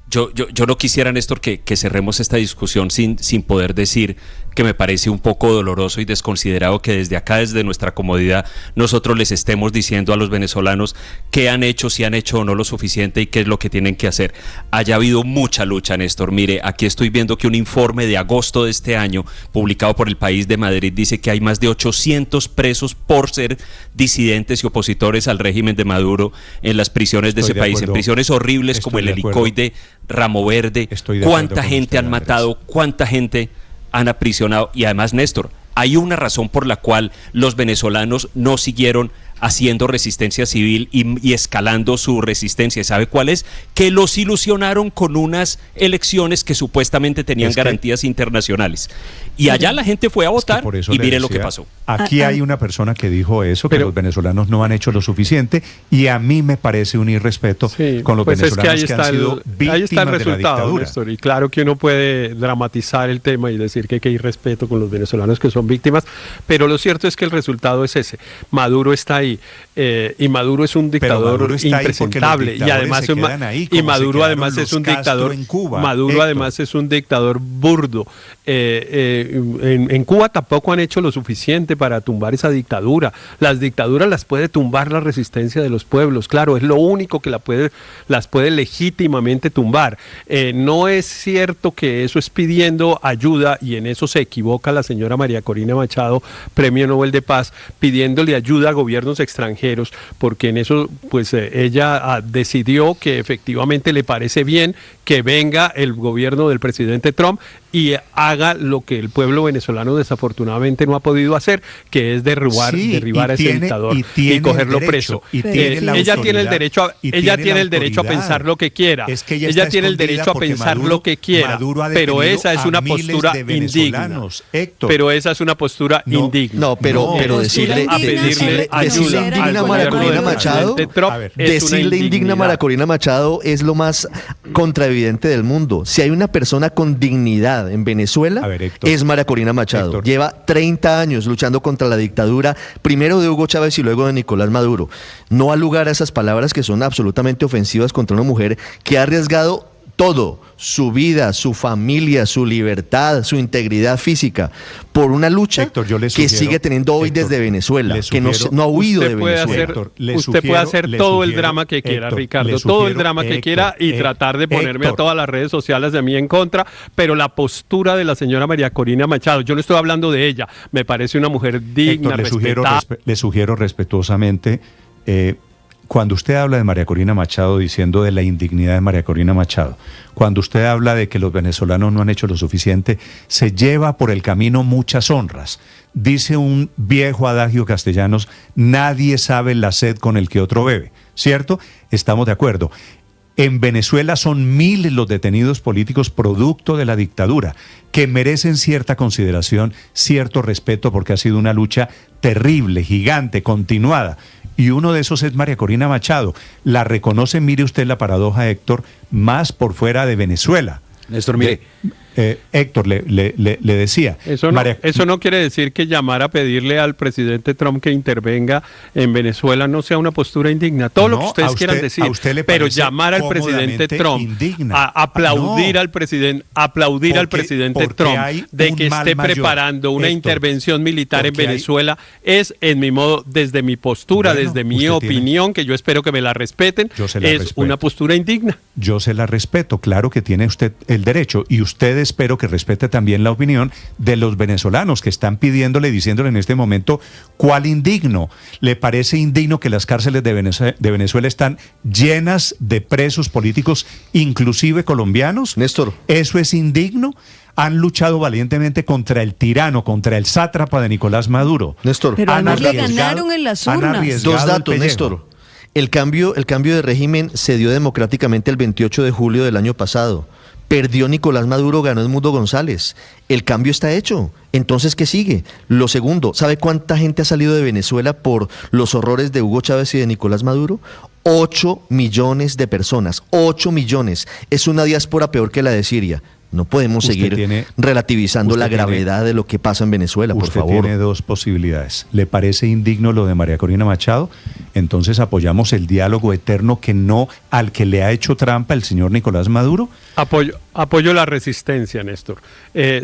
Speaker 13: Yo no quisiera, Néstor, que cerremos esta discusión sin poder decir que me parece un poco doloroso y desconsiderado que desde acá, desde nuestra comodidad, nosotros les estemos diciendo a los venezolanos qué han hecho, si han hecho o no lo suficiente y qué es lo que tienen que hacer. Haya habido mucha lucha, Néstor. Mire, aquí estoy viendo que un informe de agosto de este año, publicado por El País de Madrid, dice que hay más de 800 presos por ser disidentes y opositores al régimen de Maduro en las prisiones de ese país, en prisiones horribles como el Helicoide, Ramo Verde. ¿Cuánta gente han matado? ¿Cuánta gente han aprisionado? Y además, Néstor, hay una razón por la cual los venezolanos no siguieron haciendo resistencia civil y escalando su resistencia. ¿Sabe cuál es? Que los ilusionaron con unas elecciones que supuestamente tenían garantías internacionales. Y allá la gente fue a votar y mire lo que pasó.
Speaker 1: Aquí hay una persona que dijo eso, que los venezolanos no han hecho lo suficiente, y a mí me parece un irrespeto con los venezolanos que han sido víctimas de la dictadura.
Speaker 10: Néstor, y claro que uno puede dramatizar el tema y decir que hay irrespeto con los venezolanos que son víctimas, pero lo cierto es que el resultado es ese. Maduro está ahí. Y Maduro es un dictador impresentable y además Maduro además es un dictador Maduro además es un dictador burdo. En Cuba tampoco han hecho lo suficiente para tumbar esa dictadura. Las dictaduras las puede tumbar la resistencia de los pueblos, claro, es lo único que las puede legítimamente tumbar. No es cierto que eso es pidiendo ayuda, y en eso se equivoca la señora María Corina Machado, Premio Nobel de Paz, pidiéndole ayuda a gobiernos extranjeros, porque en eso pues ella decidió que efectivamente le parece bien que venga el gobierno del presidente Trump y haga lo que el pueblo venezolano desafortunadamente no ha podido hacer, que es derribar a ese dictador y cogerlo preso. Ella tiene el derecho a pensar lo que quiera. Ella tiene el derecho a pensar lo que quiera, pero esa es una postura indigna. Pero esa es una postura indigna.
Speaker 6: No, pero decirle ayuda indigna a María Corina Machado, decirle indigna a María Corina Machado es lo más contraevidente del mundo. Si hay una persona con dignidad en Venezuela, es María Corina Machado. Lleva 30 años luchando contra la dictadura, primero de Hugo Chávez y luego de Nicolás Maduro. No ha lugar a esas palabras que son absolutamente ofensivas contra una mujer que ha arriesgado todo, su vida, su familia, su libertad, su integridad física, por una lucha que sigue teniendo hoy desde Venezuela, que no ha huido de Venezuela.
Speaker 10: Usted puede hacer todo el drama que quiera, Ricardo, todo el drama que quiera y tratar de ponerme a todas las redes sociales de mí en contra, pero la postura de la señora María Corina Machado, yo no estoy hablando de ella, me parece una mujer digna, respetada.
Speaker 1: Le sugiero respetuosamente, cuando usted habla de María Corina Machado, diciendo de la indignidad de María Corina Machado, cuando usted habla de que los venezolanos no han hecho lo suficiente, se lleva por el camino muchas honras. Dice un viejo adagio castellano, nadie sabe la sed con el que otro bebe, ¿cierto? Estamos de acuerdo. En Venezuela son miles los detenidos políticos producto de la dictadura, que merecen cierta consideración, cierto respeto, porque ha sido una lucha terrible, gigante, continuada. Y uno de esos es María Corina Machado. La reconoce, mire usted la paradoja, Héctor, más por fuera de Venezuela.
Speaker 7: Néstor, mire.
Speaker 1: Héctor le decía.
Speaker 10: Eso no quiere decir que llamar a pedirle al presidente Trump que intervenga en Venezuela no sea una postura indigna. Todo lo que ustedes quieran decir, pero llamar al presidente Trump a aplaudir al presidente Trump de que esté preparando una intervención militar en Venezuela es, en mi modo, desde mi postura, desde mi opinión, que yo espero que me la respeten, es una postura indigna.
Speaker 1: Yo se la respeto, claro que tiene usted el derecho, y ustedes espero que respete también la opinión de los venezolanos que están pidiéndole y diciéndole en este momento cuál indigno. ¿Le parece indigno que las cárceles de Venezuela están llenas de presos políticos, inclusive colombianos?
Speaker 6: Néstor.
Speaker 1: ¿Eso es indigno? Han luchado valientemente contra el tirano, contra el sátrapa de Nicolás Maduro.
Speaker 6: Néstor.
Speaker 11: Pero además le ganaron en las urnas.
Speaker 6: Dos datos, Néstor. El cambio de régimen se dio democráticamente el 28 de julio del año pasado. Perdió Nicolás Maduro, ganó Edmundo González. El cambio está hecho. Entonces, ¿qué sigue? Lo segundo, ¿sabe cuánta gente ha salido de Venezuela por los horrores de Hugo Chávez y de Nicolás Maduro? 8 millones de personas. 8 millones. Es una diáspora peor que la de Siria. No podemos seguir relativizando la gravedad de lo que pasa en Venezuela, por favor.
Speaker 1: Usted tiene dos posibilidades. ¿Le parece indigno lo de María Corina Machado? Entonces apoyamos el diálogo eterno al que le ha hecho trampa el señor Nicolás Maduro.
Speaker 10: Apoyo la resistencia, Néstor.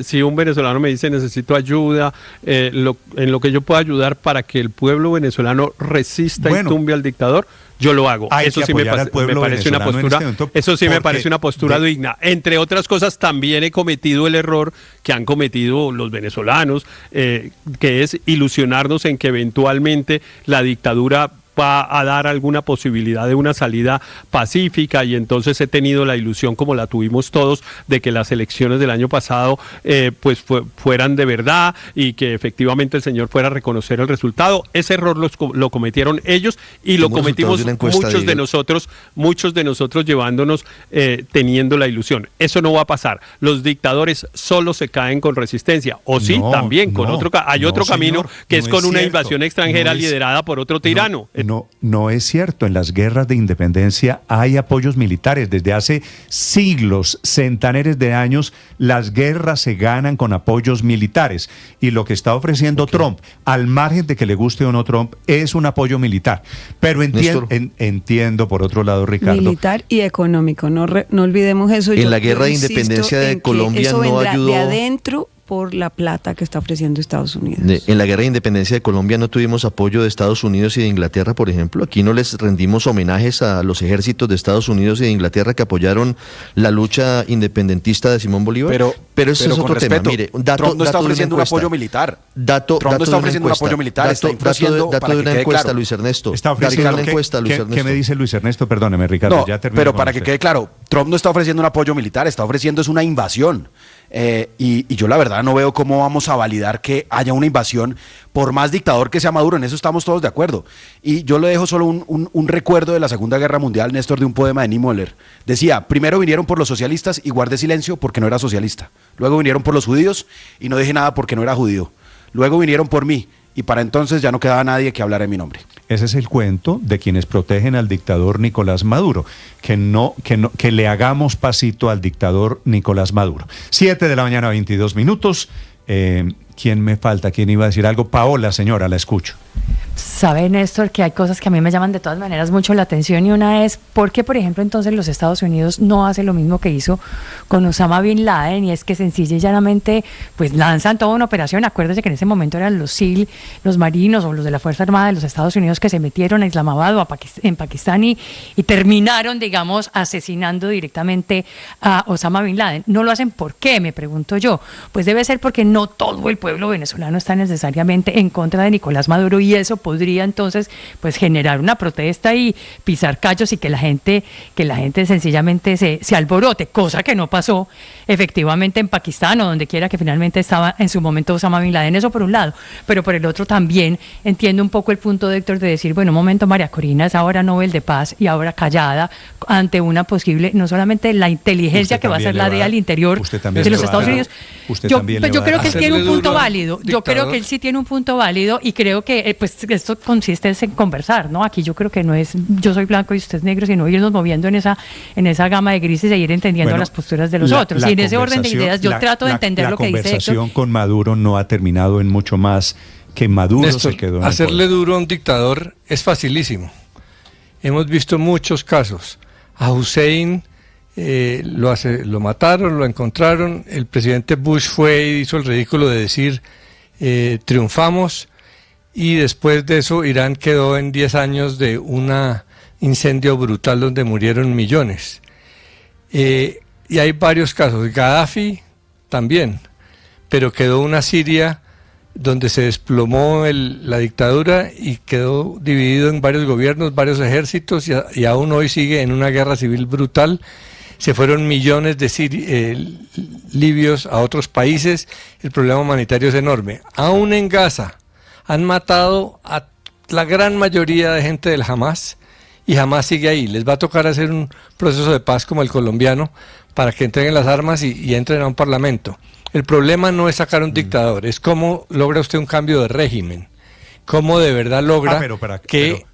Speaker 10: Si un venezolano me dice necesito ayuda, en lo que yo pueda ayudar para que el pueblo venezolano resista y tumbe al dictador, yo lo hago. Eso sí me parece una postura, me parece una postura digna. Entre otras cosas, también he cometido el error que han cometido los venezolanos, que es ilusionarnos en que eventualmente la dictadura va a dar alguna posibilidad de una salida pacífica, y entonces he tenido la ilusión, como la tuvimos todos, de que las elecciones del año pasado fueran de verdad y que efectivamente el señor fuera a reconocer el resultado. Ese error lo cometieron ellos y lo cometimos muchos de nosotros llevándonos teniendo la ilusión. Eso no va a pasar. Los dictadores solo se caen con resistencia, o sí, también con otro camino, que es con una invasión extranjera liderada por otro tirano.
Speaker 1: No es cierto. En las guerras de independencia hay apoyos militares. Desde hace siglos, centenares de años, las guerras se ganan con apoyos militares. Y lo que está ofreciendo Trump, al margen de que le guste o no Trump, es un apoyo militar. Pero entiendo, por otro lado, Ricardo.
Speaker 11: Militar y económico. No olvidemos eso.
Speaker 6: En la guerra de independencia de Colombia no ayudó.
Speaker 11: De adentro, por la plata que está ofreciendo Estados Unidos.
Speaker 6: En la guerra de independencia de Colombia no tuvimos apoyo de Estados Unidos y de Inglaterra, por ejemplo. Aquí no les rendimos homenajes a los ejércitos deEstados Unidos y de Inglaterra que apoyaron la lucha independentista de Simón Bolívar. Pero eso es otro tema. Mire,
Speaker 7: Trump no está ofreciendo un apoyo militar. Trump no está ofreciendo un apoyo militar. Está ofreciendo
Speaker 6: dato de una encuesta, Luis Ernesto.
Speaker 1: Está ofreciendo una encuesta, Luis Ernesto. ¿Qué me dice Luis Ernesto? Perdóneme, Ricardo.
Speaker 7: No, pero para que quede claro, Trump no está ofreciendo un apoyo militar, está ofreciendo es una invasión. Y yo la verdad no veo cómo vamos a validar que haya una invasión, por más dictador que sea Maduro. En eso estamos todos de acuerdo. Y yo le dejo solo un recuerdo de la Segunda Guerra Mundial, Néstor, de un poema de Niemöller. Decía: primero vinieron por los socialistas y guardé silencio porque no era socialista. Luego vinieron por los judíos y no dije nada porque no era judío. Luego vinieron por mí y para entonces ya no quedaba nadie que hablara en mi nombre.
Speaker 1: Ese es el cuento de quienes protegen al dictador Nicolás Maduro, que le hagamos pasito al dictador Nicolás Maduro. 7:22 a.m. ¿Quién me falta? ¿Quién iba a decir algo? Paola, señora, la escucho.
Speaker 15: Sabe, Néstor, que hay cosas que a mí me llaman de todas maneras mucho la atención, y una es ¿por qué, por ejemplo, entonces los Estados Unidos no hace lo mismo que hizo con Osama Bin Laden? Y es que sencilla y llanamente pues lanzan toda una operación. Acuérdese que en ese momento eran los SEAL, los marinos o los de la Fuerza Armada de los Estados Unidos, que se metieron a Islamabad o en Pakistán y terminaron, digamos, asesinando directamente a Osama Bin Laden. No lo hacen, ¿por qué? Me pregunto yo. Pues debe ser porque no todo el pueblo venezolano está necesariamente en contra de Nicolás Maduro, y eso podría entonces pues generar una protesta y pisar callos y que la gente sencillamente se alborote, cosa que no pasó efectivamente en Pakistán o donde quiera que finalmente estaba en su momento Osama Bin Laden. Eso por un lado, pero por el otro también entiendo un poco el punto de Héctor de decir, bueno, un momento, María Corina es ahora Nobel de Paz y ahora callada ante una posible, no solamente la inteligencia que va a ser la DEA al interior de los Estados Unidos. Yo creo que él tiene un punto válido. Yo creo que él sí tiene un punto válido, y creo que pues esto consiste en conversar, ¿no? Aquí yo creo que no es yo soy blanco y usted es negro, sino irnos moviendo en esa gama de grises e ir entendiendo las posturas de los otros. Y en ese orden de ideas yo trato de entender lo que dice Héctor. La
Speaker 1: conversación con Maduro no ha terminado en mucho más que Maduro, Néstor, se quedó en
Speaker 8: hacerle
Speaker 1: el poder.
Speaker 8: Duro a un dictador es facilísimo. Hemos visto muchos casos. A Hussein lo mataron, lo encontraron. El presidente Bush fue y hizo el ridículo de decir triunfamos, y después de eso Irán quedó en 10 años de un incendio brutal donde murieron millones. Y hay varios casos. Gaddafi también, pero quedó una Siria donde se desplomó la dictadura y quedó dividido en varios gobiernos, varios ejércitos, y aún hoy sigue en una guerra civil brutal. Se fueron millones de libios a otros países, el problema humanitario es enorme. Aún en Gaza han matado a la gran mayoría de gente del Hamas, y Hamas sigue ahí. Les va a tocar hacer un proceso de paz como el colombiano para que entreguen las armas y entren a un parlamento. El problema no es sacar un dictador, es cómo logra usted un cambio de régimen, cómo de verdad logra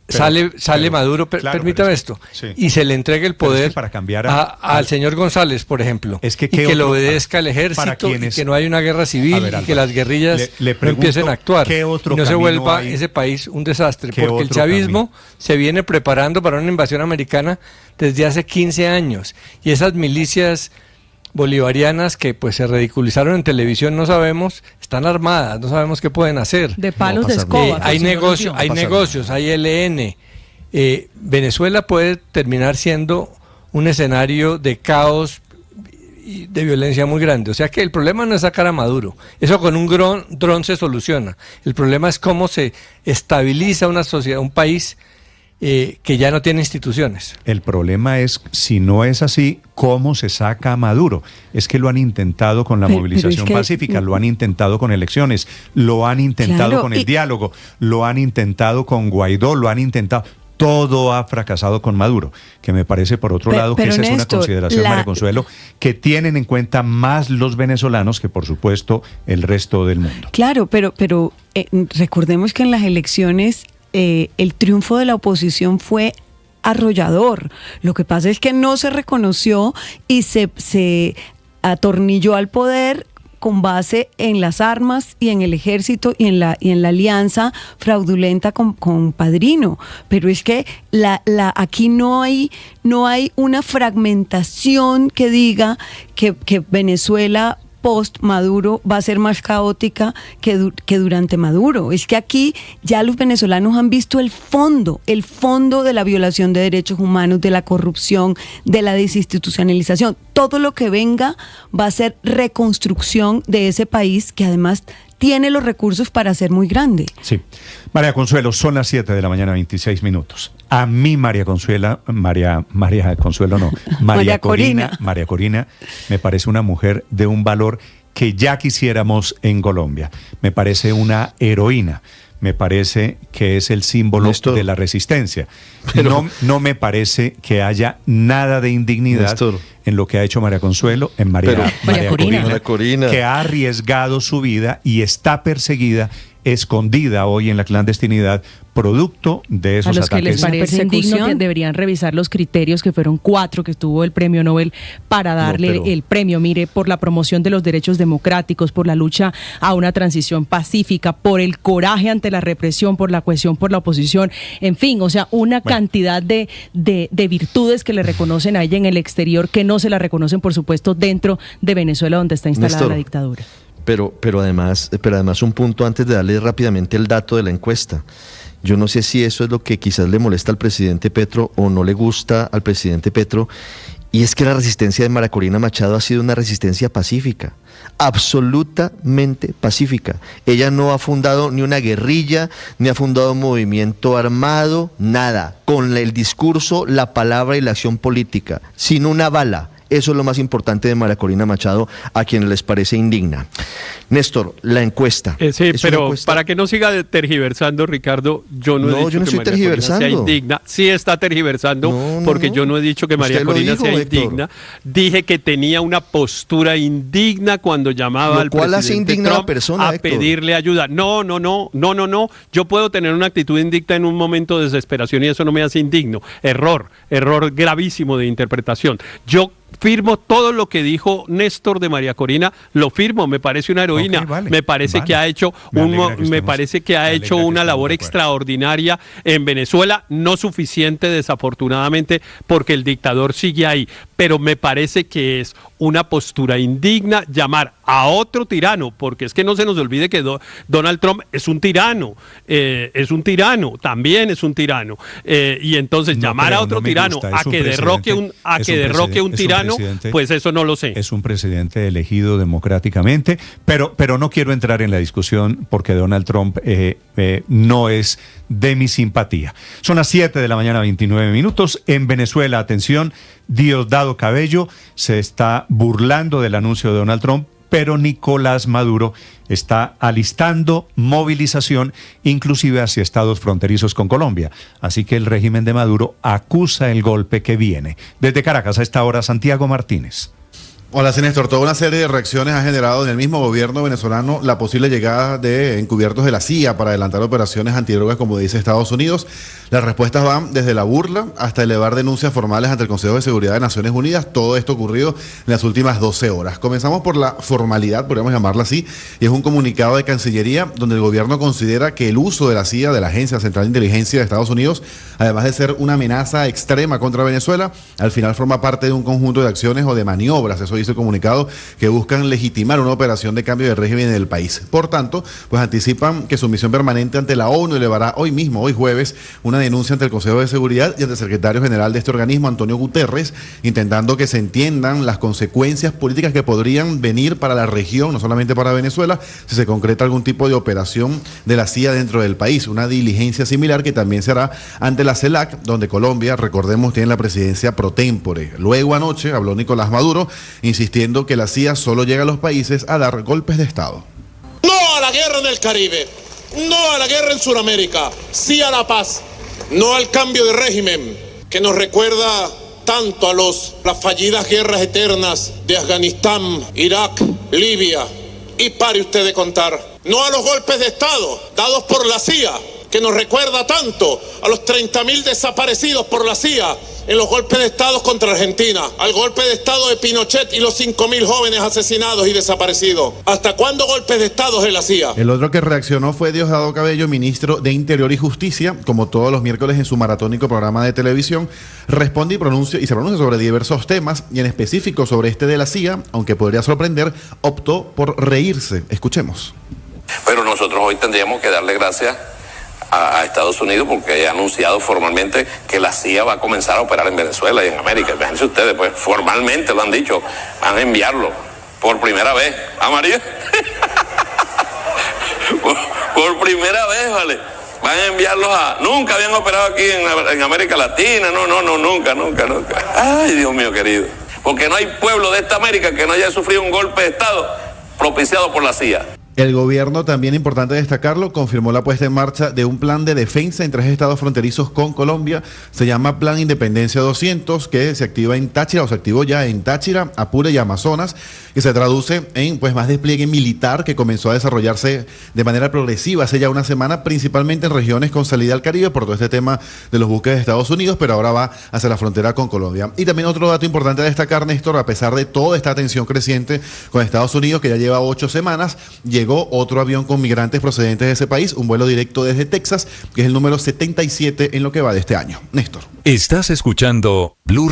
Speaker 8: sale Maduro, permítame esto, sí, y se le entregue el poder
Speaker 1: para cambiar
Speaker 8: al señor González, por ejemplo, que le obedezca al ejército, y que no haya una guerra civil, y que las guerrillas no empiecen a actuar, y no se vuelva ese país un desastre, porque el chavismo se viene preparando para una invasión americana desde hace 15 años, y esas milicias bolivarianas que pues se ridiculizaron en televisión, no sabemos, están armadas, no sabemos qué pueden hacer.
Speaker 14: De palos de escoba.
Speaker 8: Hay negocios, hay ELN. Venezuela puede terminar siendo un escenario de caos y de violencia muy grande. O sea que el problema no es sacar a Maduro. Eso con un dron se soluciona. El problema es cómo se estabiliza una sociedad, un país que ya no tiene instituciones.
Speaker 1: El problema es, si no es así, ¿cómo se saca a Maduro? Es que lo han intentado con la movilización pacífica, lo han intentado con elecciones, lo han intentado con el diálogo, lo han intentado con Guaidó, lo han intentado... Todo ha fracasado con Maduro, que me parece, por otro lado, que esa Néstor, es una consideración, María Consuelo, que tienen en cuenta más los venezolanos que, por supuesto, el resto del mundo.
Speaker 11: Claro, pero recordemos que en las elecciones el triunfo de la oposición fue arrollador. Lo que pasa es que no se reconoció y se atornilló al poder con base en las armas y en el ejército y en la alianza fraudulenta con Padrino. Pero es que aquí no hay una fragmentación que diga que Venezuela post-Maduro va a ser más caótica que durante Maduro. Es que aquí ya los venezolanos han visto el fondo de la violación de derechos humanos, de la corrupción, de la desinstitucionalización. Todo lo que venga va a ser reconstrucción de ese país que además tiene los recursos para ser muy grande.
Speaker 1: Sí. María Consuelo, son las 7 de la mañana, 26 minutos. A mí, María Corina, me parece una mujer de un valor que ya quisiéramos en Colombia. Me parece una heroína. Me parece que es el símbolo de la resistencia. Pero no me parece que haya nada de indignidad en lo que ha hecho María Consuelo, en María Corina, que ha arriesgado su vida y está perseguida, escondida hoy en la clandestinidad, producto de esos ataques.
Speaker 14: A los que les parece indigno que deberían revisar los criterios, que fueron 4 que tuvo el premio Nobel para darle el premio, mire, por la promoción de los derechos democráticos, por la lucha a una transición pacífica, por el coraje ante la represión, por la cohesión, por la oposición, en fin, o sea, una cantidad de virtudes que le reconocen a ella en el exterior, que no se la reconocen, por supuesto, dentro de Venezuela, donde está instalada la dictadura.
Speaker 6: Pero además un punto antes de darle rápidamente el dato de la encuesta. Yo no sé si eso es lo que quizás le molesta al presidente Petro o no le gusta al presidente Petro, y es que la resistencia de María Corina Machado ha sido una resistencia pacífica, absolutamente pacífica. Ella no ha fundado ni una guerrilla, ni ha fundado un movimiento armado, nada. Con el discurso, la palabra y la acción política, sin una bala. Eso es lo más importante de María Corina Machado, a quienes les parece indigna. Néstor, la encuesta.
Speaker 10: Sí, pero para que no siga tergiversando, Ricardo, yo no he dicho que María Corina sea indigna. Sí está tergiversando, porque yo no he dicho que María Corina sea indigna. Dije que tenía una postura indigna cuando llamaba al presidente Trump a pedirle ayuda. No. Yo puedo tener una actitud indigna en un momento de desesperación y eso no me hace indigno. Error gravísimo de interpretación. Yo firmo todo lo que dijo Néstor de María Corina, lo firmo, me parece una heroína, me parece que ha hecho una labor extraordinaria en Venezuela, no suficiente desafortunadamente porque el dictador sigue ahí, pero me parece que es una postura indigna, llamar a otro tirano, porque es que no se nos olvide que Donald Trump es un tirano, también es un tirano, y entonces llamar a otro tirano a que derroque un tirano, pues eso no lo sé.
Speaker 1: Es un presidente elegido democráticamente, pero no quiero entrar en la discusión porque Donald Trump no es de mi simpatía. Son las 7 de la mañana, 29 minutos. En Venezuela, atención, Diosdado Cabello se está burlando del anuncio de Donald Trump, pero Nicolás Maduro está alistando movilización, inclusive hacia estados fronterizos con Colombia. Así que el régimen de Maduro acusa el golpe que viene. Desde Caracas a esta hora, Santiago Martínez.
Speaker 16: Hola, sí, Néstor. Toda una serie de reacciones ha generado en el mismo gobierno venezolano la posible llegada de encubiertos de la CIA para adelantar operaciones antidrogas, como dice Estados Unidos. Las respuestas van desde la burla hasta elevar denuncias formales ante el Consejo de Seguridad de Naciones Unidas. Todo esto ocurrido en las últimas 12 horas. Comenzamos por la formalidad, podríamos llamarla así, y es un comunicado de Cancillería donde el gobierno considera que el uso de la CIA, de la Agencia Central de Inteligencia de Estados Unidos, además de ser una amenaza extrema contra Venezuela, al final forma parte de un conjunto de acciones o de maniobras, eso dice el comunicado, que buscan legitimar una operación de cambio de régimen en el país. Por tanto, pues anticipan que su misión permanente ante la ONU elevará hoy jueves, una denuncia ante el Consejo de Seguridad y ante el secretario general de este organismo, Antonio Guterres, intentando que se entiendan las consecuencias políticas que podrían venir para la región, no solamente para Venezuela, si se concreta algún tipo de operación de la CIA dentro del país. Una diligencia similar que también será ante la CELAC, donde Colombia, recordemos, tiene la presidencia pro tempore. Luego anoche habló Nicolás Maduro, insistiendo que la CIA solo llega a los países a dar golpes de Estado.
Speaker 17: No a la guerra en el Caribe, no a la guerra en Sudamérica, sí a la paz. No al cambio de régimen que nos recuerda tanto a las fallidas guerras eternas de Afganistán, Irak, Libia. Y pare usted de contar. No a los golpes de Estado dados por la CIA, que nos recuerda tanto a los 30.000 desaparecidos por la CIA en los golpes de Estado contra Argentina, al golpe de Estado de Pinochet y los 5.000 jóvenes asesinados y desaparecidos. ¿Hasta cuándo golpes de Estado en la CIA?
Speaker 16: El otro que reaccionó fue Diosdado Cabello, ministro de Interior y Justicia, como todos los miércoles en su maratónico programa de televisión, responde y se pronuncia sobre diversos temas, y en específico sobre este de la CIA, aunque podría sorprender, optó por reírse. Escuchemos.
Speaker 18: Pero nosotros hoy tendríamos que darle gracias a Estados Unidos porque ha anunciado formalmente que la CIA va a comenzar a operar en Venezuela y en América. Fíjense ustedes, pues formalmente lo han dicho, van a enviarlo por primera vez. ¿Ah, María? por primera vez, ¿vale? Van a enviarlos Nunca habían operado aquí en América Latina, nunca. Ay, Dios mío querido. Porque no hay pueblo de esta América que no haya sufrido un golpe de Estado propiciado por la CIA.
Speaker 16: El gobierno, también importante destacarlo, confirmó la puesta en marcha de un plan de defensa en 3 estados fronterizos con Colombia. Se llama Plan Independencia 200, que se activa en Táchira, o se activó ya en Táchira, Apure y Amazonas, que se traduce en más despliegue militar que comenzó a desarrollarse de manera progresiva hace ya una semana, principalmente en regiones con salida al Caribe por todo este tema de los buques de Estados Unidos, pero ahora va hacia la frontera con Colombia. Y también otro dato importante a destacar, Néstor, a pesar de toda esta tensión creciente con Estados Unidos, que ya lleva 8 semanas, llegó otro avión con migrantes procedentes de ese país, un vuelo directo desde Texas, que es el número 77 en lo que va de este año. Néstor.
Speaker 19: Estás escuchando Blue Radio.